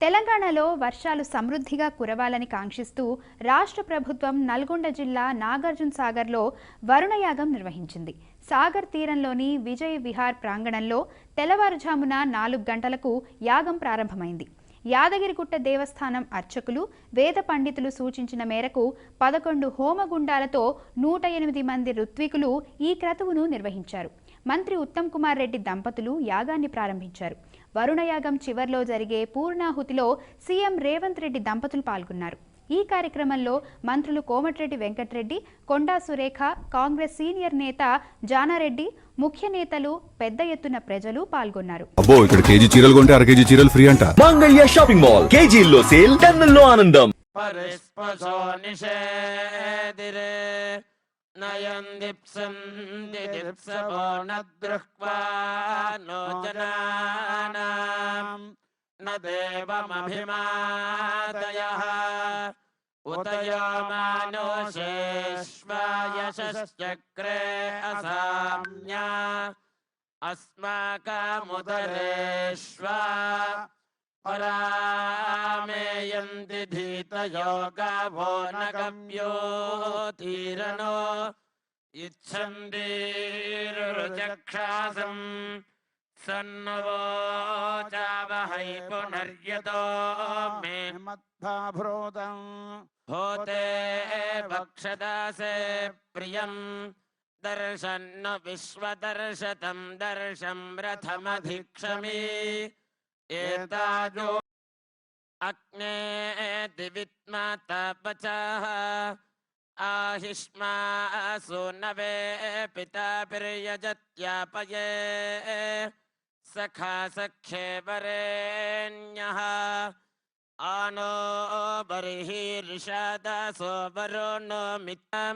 తెలంగాణలో వర్షాలు సమృద్ధిగా కురవాలని కాంక్షిస్తూ రాష్ట్ర ప్రభుత్వం నల్గొండ జిల్లా నాగార్జున సాగర్లో వరుణయాగం నిర్వహించింది. సాగర్ తీరంలోని విజయ్ విహార్ ప్రాంగణంలో తెల్లవారుజామున 4 గంటలకు యాగం ప్రారంభమైంది. యాదగిరిగుట్ట దేవస్థానం అర్చకులు, వేద పండితులు సూచించిన మేరకు 11 హోమగుండాలతో 108 మంది ఋత్వికులు ఈ క్రతువును నిర్వహించారు. మంత్రి ఉత్తమ్ కుమార్ రెడ్డి దంపతులు యాగాన్ని ప్రారంభించారు. వరుణయాగం చివర్లో జరిగే పూర్ణాహుతిలో సీఎం రేవంత్ రెడ్డి దంపతులు పాల్గొన్నారు. ఈ కార్యక్రమంలో మంత్రులు కోమటిరెడ్డి వెంకటరెడ్డి, కొండా సురేఖ, కాంగ్రెస్ సీనియర్ నేత జానారెడ్డి, ముఖ్య నేతలు, పెద్ద ఎత్తున ప్రజలు పాల్గొన్నారు. అబ్బో, ఇక్కడ కేజీ చీరలు కొంటే అర కేజీ చీరలు ఫ్రీ అంట. మంగళ్య షాపింగ్ మాల్, కేజీల్లో సేల్, టన్నుల్లో ఆనందం. నయం దిప్సంది దిప్సవో నదృహ్వా నో జనానాం న దేవమభిమాదయః ఉతయో మానుషేష్వ యశశ్చక్రే అసామ్య అస్మాకముదరేష్వ పరామేయంతి ధీతయోగవో నగమ్యోతీరణో ఇచ్ఛందీరుచక్షాసం సన్నవోచావహై పునర్యతో మే మద్భాభృతం హోతే భక్షదాసే ప్రియం దర్శన్న విశ్వదర్శతం దర్శం రథమధిక్షమి ఏతాజో అగ్నే దివిత్మాతపచః ఆహిష్మాసు నవే పితాభిర్యజత్యాపయే సఖా సఖ్యే వరేణ్యః ఆనో బర్హిర్షాదాసో వరుణో మిత్తం